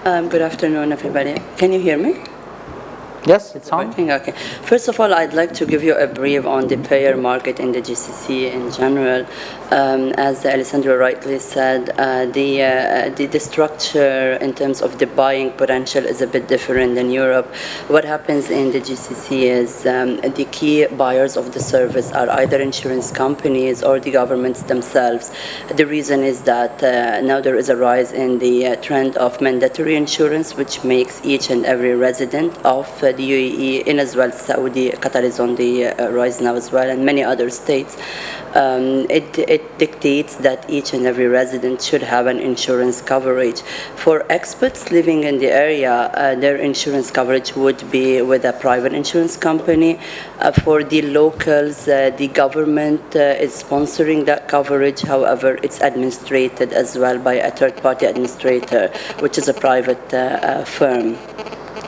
Good afternoon, everybody. Can you hear me? Yes, it's on. Working? Okay. First of all, I'd like to give you a brief on the payer market in the GCC in general. As Alessandro rightly said, the structure in terms of the buying potential is a bit different than Europe. What happens in the GCC is the key buyers of the service are either insurance companies or the governments themselves. The reason is that now there is a rise in the trend of mandatory insurance, which makes each and every resident of the UAE, in as well Saudi, Qatar is on the rise now as well, and many other states. It dictates that each and every resident should have an insurance coverage. For expats living in the area, their insurance coverage would be with a private insurance company. For the locals, the government is sponsoring that coverage. However, it's administrated as well by a third-party administrator, which is a private firm.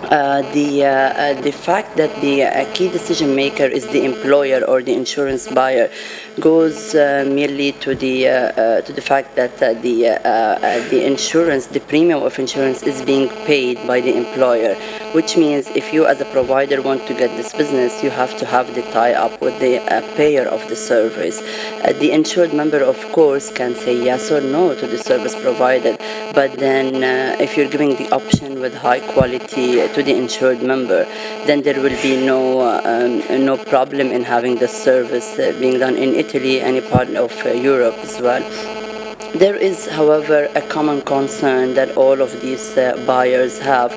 The fact that the key decision maker is the employer or the insurance buyer goes merely to the fact that the insurance, the premium of insurance, is being paid by the employer, which means if you as a provider want to get this business, you have to have the tie-up with the payer of the service. The insured member, of course, can say yes or no to the service provided, but then if you're giving the option with high quality to the insured member, then there will be no problem in having the service being done in Italy, any part of Europe as well. There is, however, a common concern that all of these buyers have,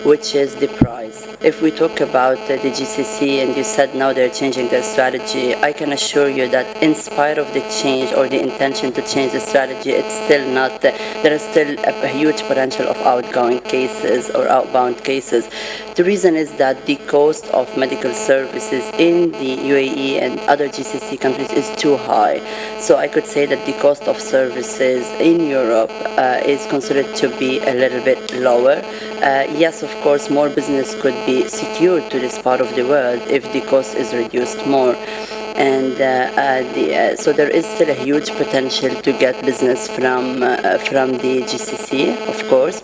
which is the price. If we talk about the GCC, and you said now they're changing their strategy, I can assure you that in spite of the change or the intention to change the strategy, it's still not, there is still a huge potential of outgoing cases or outbound cases. The reason is that the cost of medical services in the UAE and other GCC countries is too high. So I could say that the cost of services in Europe is considered to be a little bit lower. Yes, of course, more business could be secured to this part of the world if the cost is reduced more. And so there is still a huge potential to get business from the GCC, of course.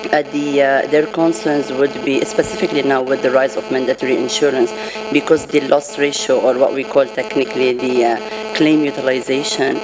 Their concerns would be, specifically now with the rise of mandatory insurance, because the loss ratio, or what we call technically the claim utilization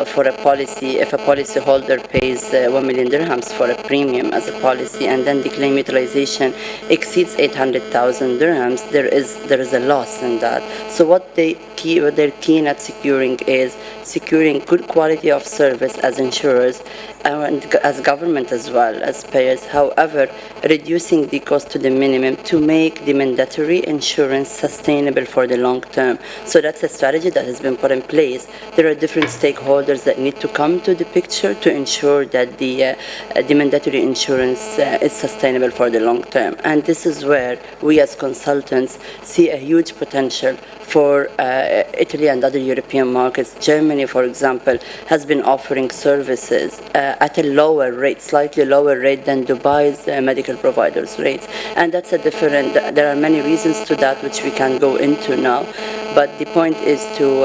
for a policy, if a policyholder pays 1 million dirhams for a premium as a policy, and then the claim utilization exceeds 800,000 dirhams, there is a loss in that. So what they're keen at securing is securing good quality of service as insurers and as government as well as payers. However, reducing the cost to the minimum to make the mandatory insurance sustainable for the long term. So that's a strategy that has been put in place. There are different stakeholders that need to come to the picture to ensure that the mandatory insurance is sustainable for the long term. And this is where we as consultants see a huge potential for Italy and other European markets. Germany, for example, has been offering services at a lower rate, slightly lower rate than Dubai's medical providers' rates. And that's a different, there are many reasons to that which we can go into now. But the point is to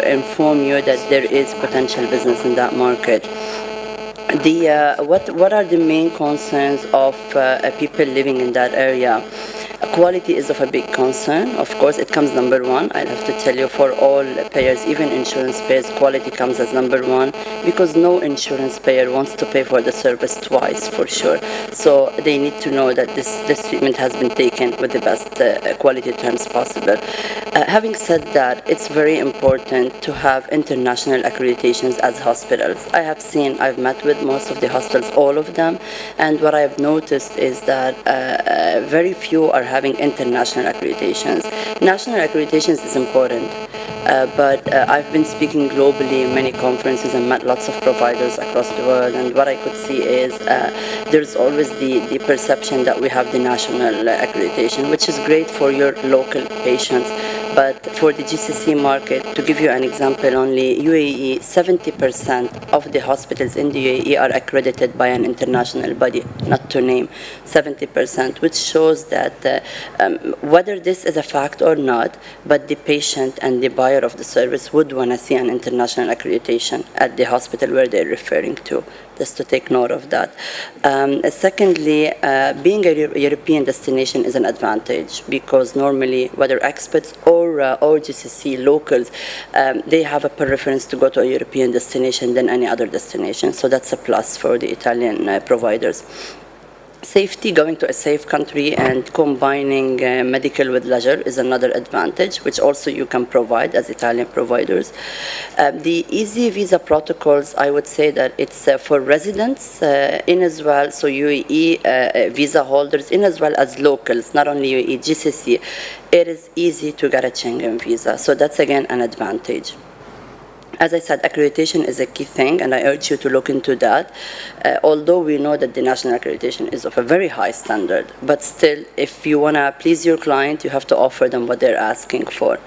inform you that there is potential business in that market. What are the main concerns of people living in that area? Quality is of a big concern. Of course, it comes number one. I'll have to tell you, for all payers, even insurance payers, quality comes as number one, because no insurance payer wants to pay for the service twice, for sure. So they need to know that this treatment has been taken with the best quality terms possible. Having said that, it's very important to have international accreditations as hospitals. I've met with most of the hospitals, all of them, and what I've noticed is that very few are having international accreditations. National accreditations is important, but I've been speaking globally in many conferences and met lots of providers across the world, and what I could see is there's always the perception that we have the national accreditation, which is great for your local patients. But for the GCC market, to give you an example, only UAE, 70% of the hospitals in the UAE are accredited by an international body, not to name, 70%, which shows that whether this is a fact or not, but the patient and the buyer of the service would want to see an international accreditation at the hospital where they're referring to. just to take note of that. Secondly, being a European destination is an advantage because normally, whether expats or GCC locals, they have a preference to go to a European destination than any other destination. So that's a plus for the Italian providers. Safety, going to a safe country and combining medical with leisure is another advantage, which also you can provide as Italian providers. The easy visa protocols, I would say that it's for residents in as well, so UAE visa holders in as well as locals, not only UAE, GCC. It is easy to get a Schengen visa, so that's again an advantage. As I said, accreditation is a key thing, and I urge you to look into that. Although we know that the national accreditation is of a very high standard, but still, if you want to please your client, you have to offer them what they're asking for.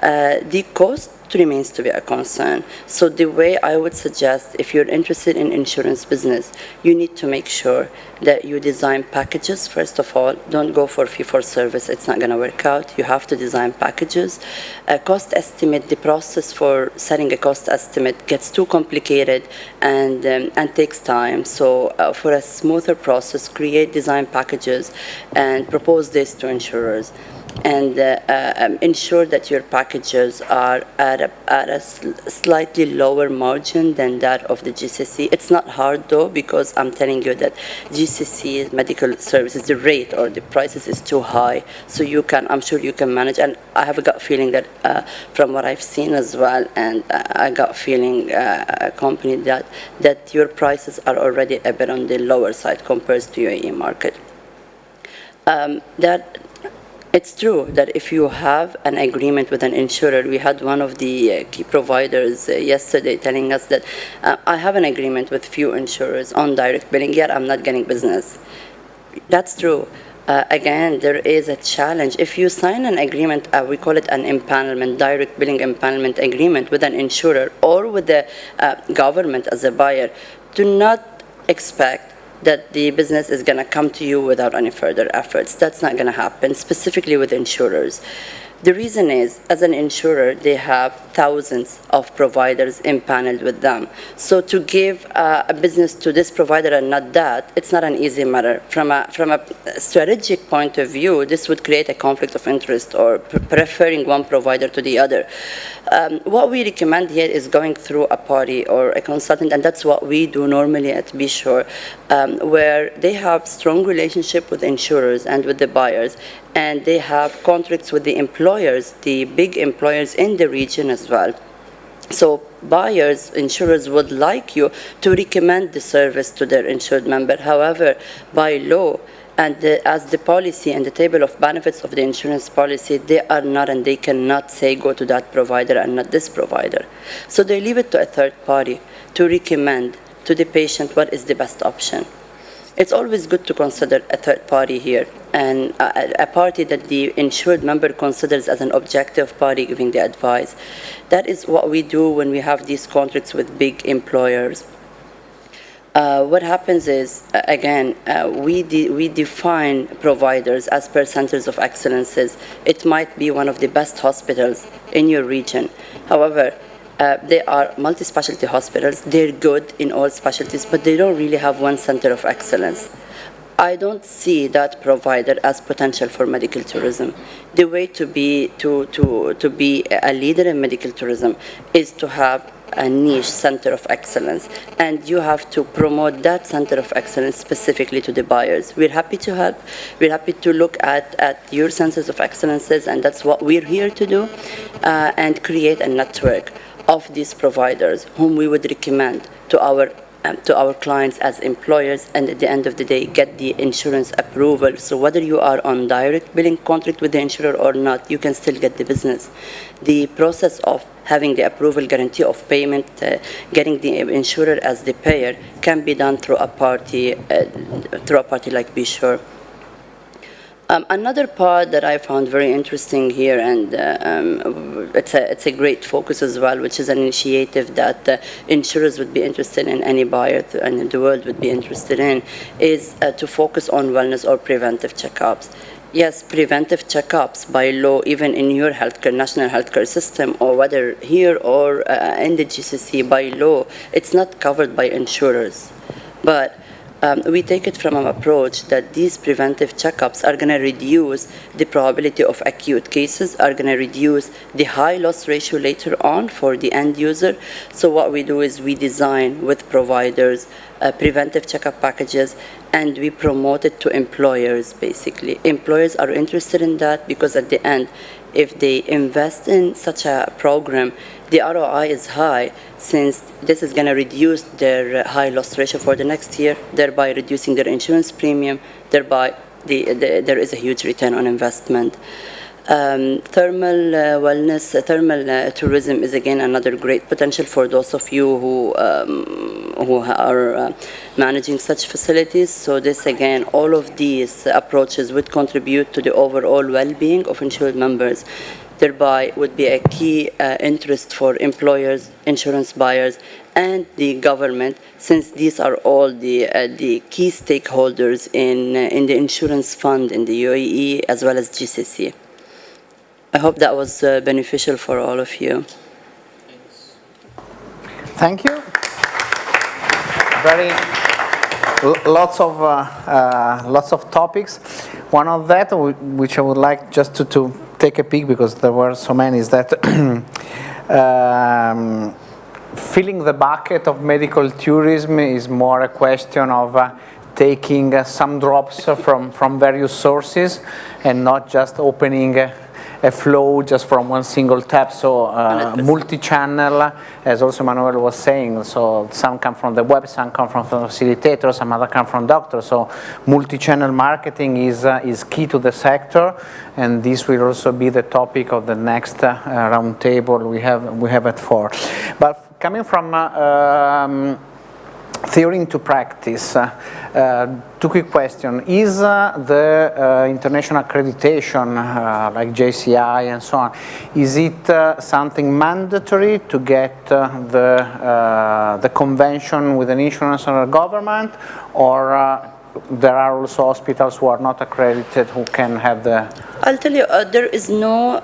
The cost remains to be a concern. So the way I would suggest, if you're interested in insurance business, you need to make sure that you design packages, first of all. Don't go for fee-for-service. It's not going to work out. You have to design packages. Cost estimate, the process for setting a cost estimate gets too complicated and takes time. So for a smoother process, create design packages and propose this to insurers. And ensure that your packages are at a slightly lower margin than that of the GCC. It's not hard though, because I'm telling you that GCC medical services, the rate or the prices is too high. So you can, I'm sure you can manage. And I have a gut feeling that from what I've seen as well, and I got feeling a company that your prices are already a bit on the lower side compared to UAE market. It's true that if you have an agreement with an insurer, we had one of the key providers yesterday telling us that I have an agreement with few insurers on direct billing, yet I'm not getting business. That's true. Again, there is a challenge. If you sign an agreement, we call it an empanelment, direct billing empanelment agreement with an insurer or with the government as a buyer, do not expect that the business is going to come to you without any further efforts. That's not going to happen, specifically with insurers. The reason is, as an insurer, they have thousands of providers impaneled with them. So to give a business to this provider and not that, it's not an easy matter. From a strategic point of view, this would create a conflict of interest or preferring one provider to the other. What we recommend here is going through a party or a consultant, and that's what we do normally at Be Sure, where they have strong relationship with insurers and with the buyers, and they have contracts with the employers, the big employers in the region as well. So buyers, insurers would like you to recommend the service to their insured member. However, by law, and as the policy and the table of benefits of the insurance policy, they are not and they cannot say go to that provider and not this provider. So they leave it to a third party to recommend to the patient what is the best option. It's always good to consider a third party here, and a party that the insured member considers as an objective party giving the advice. That is what we do when we have these contracts with big employers. What happens is, again, we define providers as per centers of excellences. It might be one of the best hospitals in your region. However, they are multi-specialty hospitals. They're good in all specialties, but they don't really have one center of excellence. I don't see that provider as potential for medical tourism. The way to be a leader in medical tourism is to have a niche center of excellence, and you have to promote that center of excellence specifically to the buyers. We're happy to help. We're happy to look at your centers of excellences, and that's what we're here to do, and create a network of these providers whom we would recommend to our clients as employers, and at the end of the day get the insurance approval. So whether you are on direct billing contract with the insurer or not, you can still get the business. The process of having the approval guarantee of payment, getting the insurer as the payer, can be done through a party like Be Sure. Another part that I found very interesting here, and it's a great focus as well, which is an initiative that insurers would be interested in, any buyer in the world would be interested in, is to focus on wellness or preventive checkups. Yes, preventive checkups by law, even in your healthcare, national healthcare system, or whether here or in the GCC by law, it's not covered by insurers. But we take it from an approach that these preventive checkups are going to reduce the probability of acute cases, are going to reduce the high loss ratio later on for the end user. So what we do is we design with providers preventive checkup packages, and we promote it to employers, basically. Employers are interested in that because at the end, if they invest in such a program, the ROI is high, since this is going to reduce their high loss ratio for the next year, thereby reducing their insurance premium, thereby there is a huge return on investment. Thermal wellness, thermal tourism is again another great potential for those of you who are managing such facilities. So this again, all of these approaches would contribute to the overall well-being of insured members, thereby would be a key interest for employers, insurance buyers, and the government, since these are all the key stakeholders in the insurance fund in the UAE as well as GCC. I hope that was beneficial for all of you. Thank you. Lots of topics. One of that, which I would like just to take a peek, because there were so many, is that filling the bucket of medical tourism is more a question of taking some drops from various sources and not just opening a flow just from one single tap. So multi-channel, as also Manuel was saying, so some come from the web, some come from facilitators, some other come from doctors. So multi-channel marketing is key to the sector, and this will also be the topic of the next roundtable we have at 4. But coming from theory into practice, 2 quick questions. Is the international accreditation, like JCI and so on, is it something mandatory to get the convention with an insurance or a government, or there are also hospitals who are not accredited who can have the... I'll tell you, there's no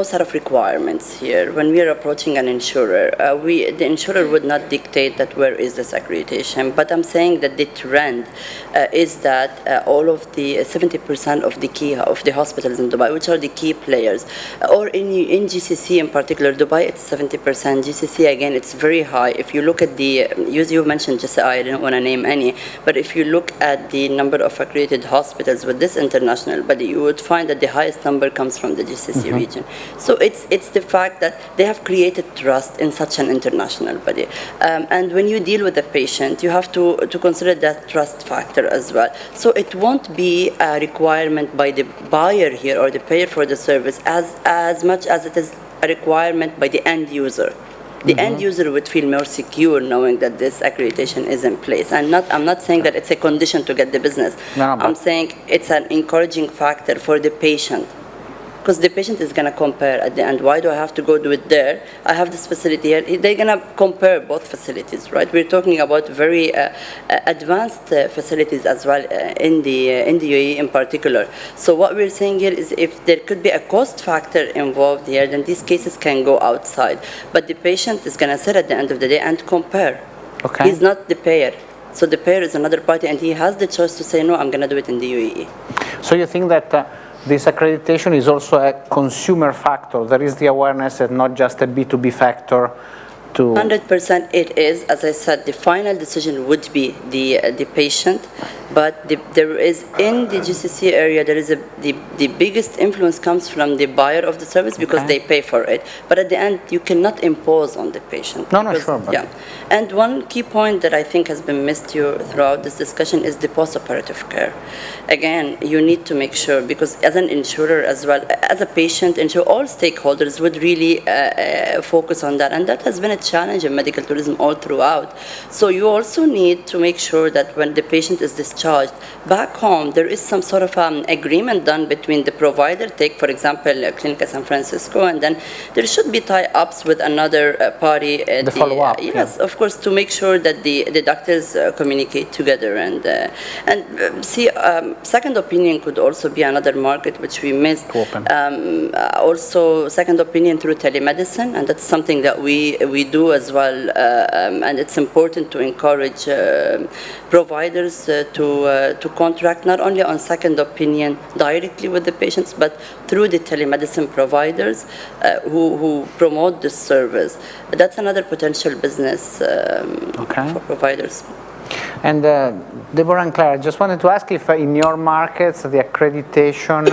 set of requirements here. When we are approaching an insurer, the insurer would not dictate that where is this accreditation. But I'm saying that the trend is that all of the 70% of the hospitals in Dubai, which are the key players, or in GCC in particular, Dubai it's 70%. GCC again, it's very high. If you look at you mentioned JCI, I didn't want to name any, but if you look at the number of accredited hospitals with this international body, you would find that the highest number comes from the GCC region. So it's the fact that they have created trust in such an international body. And when you deal with a patient, you have to consider that trust factor as well. So it won't be a requirement by the buyer here or the payer for the service as much as it is a requirement by the end user. The end user would feel more secure knowing that this accreditation is in place. I'm not saying that it's a condition to get the business. No, I'm saying it's an encouraging factor for the patient, because the patient is going to compare at the end. Why do I have to go do it there? I have this facility here. They're going to compare both facilities, right? We're talking about very advanced facilities as well in the UAE in particular. So what we're saying here is if there could be a cost factor involved here, then these cases can go outside. But the patient is going to sit at the end of the day and compare. Okay. He's not the payer. So the payer is another party, and he has the choice to say, no, I'm going to do it in the UAE. So you think that this accreditation is also a consumer factor? There is the awareness and not just a B2B factor to... 100% it is. As I said, the final decision would be the patient, but there is, in the GCC area, there is the biggest influence comes from the buyer of the service, because they pay for it. But at the end, you cannot impose on the patient. No, sure. Yeah. And one key point that I think has been missed throughout this discussion is the post-operative care. Again, you need to make sure, because as an insurer as well, as a patient, all stakeholders would really focus on that. And that has been a challenge in medical tourism all throughout. So you also need to make sure that when the patient is discharged back home, there is some sort of agreement done between the provider, take for example Clinica San Francisco, and then there should be tie-ups with another party. The follow-up. Yes, of course, to make sure that the doctors communicate together. And second opinion could also be another market which we missed. Also, second opinion through telemedicine, and that's something that we do as well. And it's important to encourage providers to contract not only on second opinion directly with the patients, but through the telemedicine providers who promote this service. That's another potential business for providers. And Deborah and Claire, I just wanted to ask if in your markets the accreditation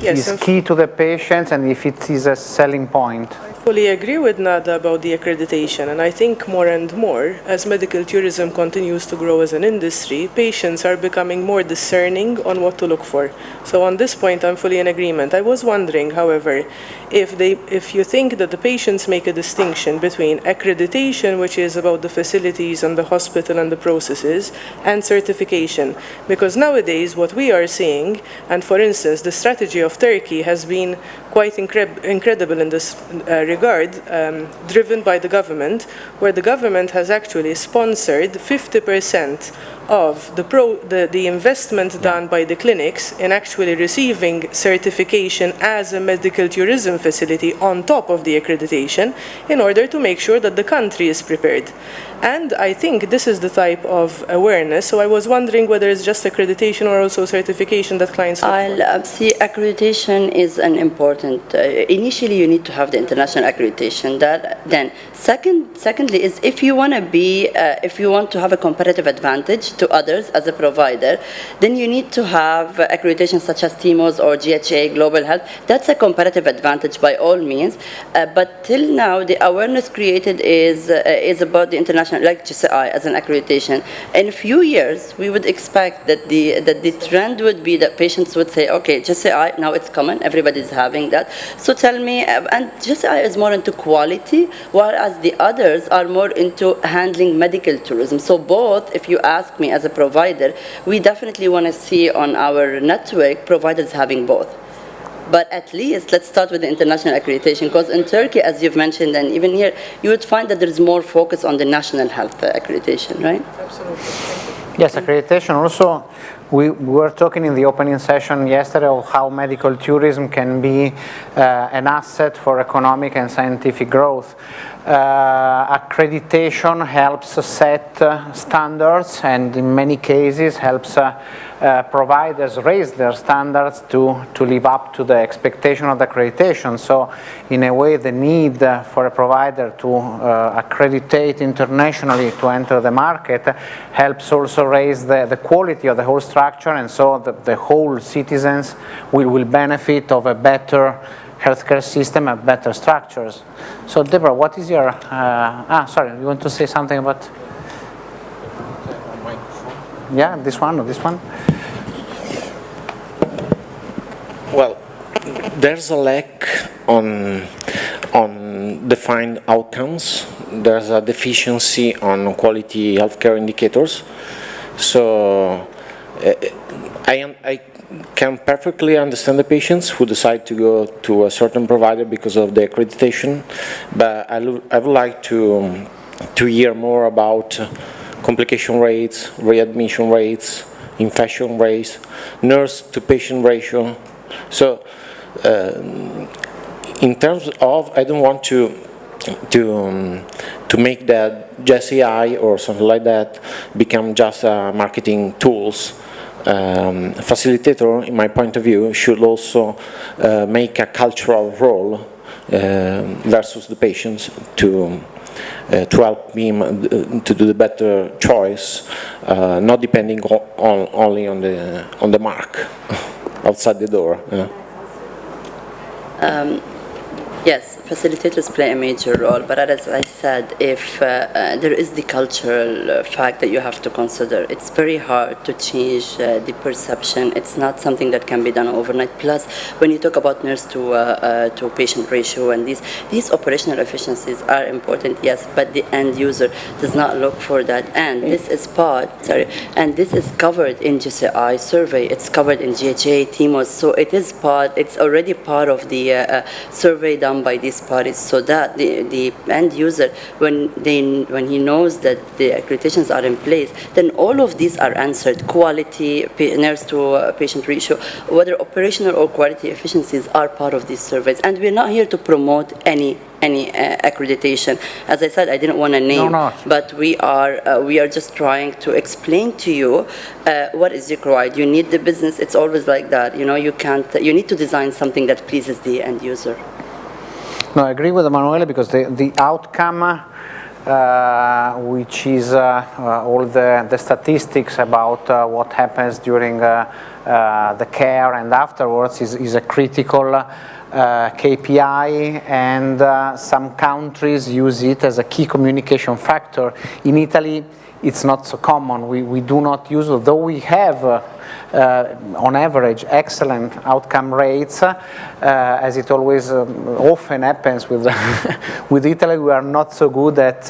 is key to the patients and if it is a selling point. I fully agree with Nada about the accreditation, and I think more and more, as medical tourism continues to grow as an industry, patients are becoming more discerning on what to look for. So on this point, I'm fully in agreement. I was wondering, however, if you think that the patients make a distinction between accreditation, which is about the facilities and the hospital and the processes, and certification. Because nowadays what we are seeing, and for instance the strategy of Turkey has been quite incredible in this regard, driven by the government, where the government has actually sponsored 50% of the investment done by the clinics in actually receiving certification as a medical tourism facility on top of the accreditation, in order to make sure that the country is prepared. And I think this is the type of awareness. So I was wondering whether it's just accreditation or also certification that clients look for. See, accreditation is an important. Initially, you need to have the international accreditation. Then, secondly, is if you want to have a competitive advantage to others as a provider, then you need to have accreditation such as TIMOS or GHA Global Health. That's a competitive advantage by all means. But till now, the awareness created is about the international, like GCI as an accreditation. In a few years, we would expect that the trend would be that patients would say, okay, GCI, now it's common, everybody's having that. So tell me, and GCI is more into quality, whereas the others are more into handling medical tourism. So both, if you ask me as a provider, we definitely want to see on our network providers having both. But at least let's start with the international accreditation, because in Turkey, as you've mentioned, and even here, you would find that there's more focus on the national health accreditation, right? Absolutely. Yes, accreditation. Also, we were talking in the opening session yesterday of how medical tourism can be an asset for economic and scientific growth. Accreditation helps set standards, and in many cases helps providers raise their standards to live up to the expectation of the accreditation. So in a way, the need for a provider to accreditate internationally to enter the market helps also raise the quality of the whole structure, and so the whole citizens will benefit of a better healthcare system and better structures. So Deborah, what is your, sorry, you want to say something about? Yeah, this one or this one? Well, there's a lack on defined outcomes. There's a deficiency on quality healthcare indicators. So I can perfectly understand the patients who decide to go to a certain provider because of the accreditation, but I would like to hear more about complication rates, readmission rates, infection rates, nurse-to-patient ratio. So, in terms of, I don't want to make that JCI or something like that become just marketing tools. Facilitator, in my point of view, should also make a cultural role versus the patients to help him to do the better choice, not depending only on the mark outside the door. Yes, facilitators play a major role, but as I said, if there is the cultural fact that you have to consider, it's very hard to change the perception. It's not something that can be done overnight. Plus, when you talk about nurse to patient ratio and these operational efficiencies are important, yes, but the end user does not look for that. And this is and this is covered in GCI survey. It's covered in GHA, TIMOS, so it's already part of the survey done by these parties, so that the end user, when he knows that the accreditations are in place, then all of these are answered. Quality, nurse to patient ratio, whether operational or quality efficiencies are part of these surveys. And we're not here to promote any accreditation. As I said, I didn't want to name, but we are just trying to explain to you what is required. You need the business. It's always like that. You need to design something that pleases the end user. No, I agree with Emanuele, because the outcome, which is all the statistics about what happens during the care and afterwards, is a critical KPI, and some countries use it as a key communication factor. In Italy, it's not so common. We do not use, although we have on average excellent outcome rates, as it always often happens with with Italy. We are not so good at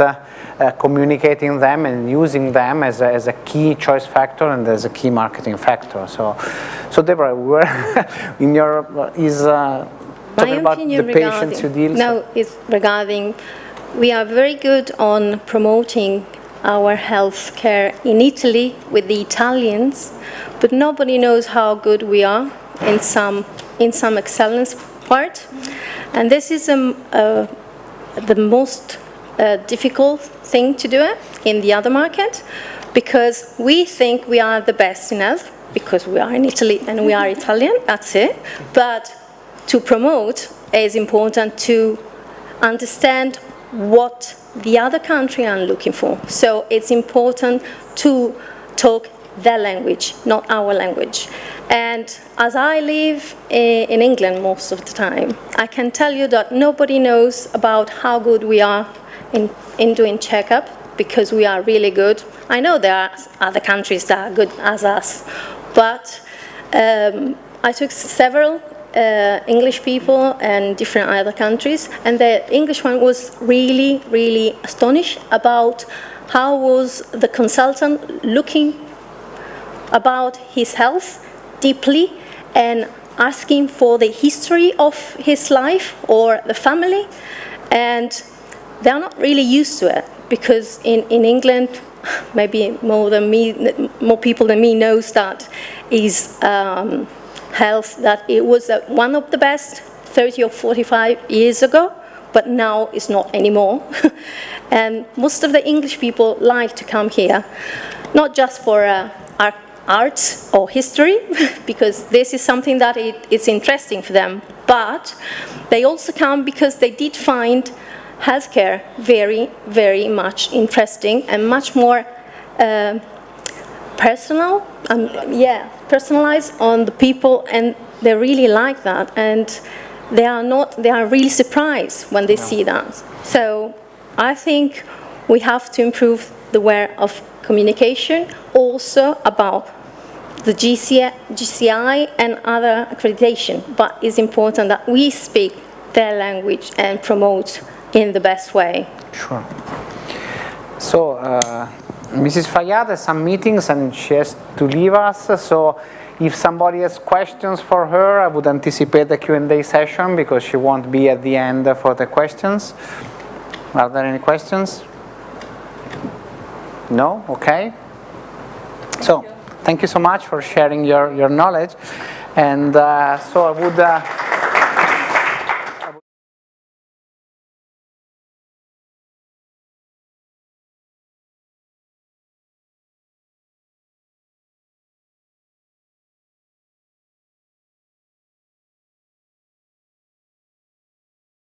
communicating them and using them as a key choice factor and as a key marketing factor. So Deborah, in your talking about the patients you deal with? No, it's regarding, we are very good on promoting our healthcare in Italy with the Italians, but nobody knows how good we are in some excellence part, and this is the most difficult thing to do it in the other market, because we think we are the best in health because we are in Italy and we are Italian. That's it. But to promote, it's important to understand what the other country are looking for. So it's important to talk their language, not our language. And as I live in England most of the time, I can tell you that nobody knows about how good we are in doing checkup, because we are really good. I know there are other countries that are good as us, but I took several English people and different other countries, and the English one was really, really astonished about how was the consultant looking about his health deeply and asking for the history of his life or the family, and they're not really used to it, because in England, maybe more people than me knows that is health, that it was one of the best 30 or 45 years ago, but now it's not anymore. And most of the English people like to come here, not just for arts or history, because this is something that it's interesting for them, but they also come because they did find healthcare very, very much interesting and much more personal, personalized on the people, and they really like that, and they are really surprised when they see that. So I think we have to improve the way of communication, also about the GCI and other accreditation, but it's important that we speak their language and promote in the best way. Sure. So Mrs. Fayad has some meetings and she has to leave us, so if somebody has questions for her, I would anticipate the Q&A session, because she won't be at the end for the questions. Are there any questions? No? Okay. So thank you so much for sharing your knowledge, and so I would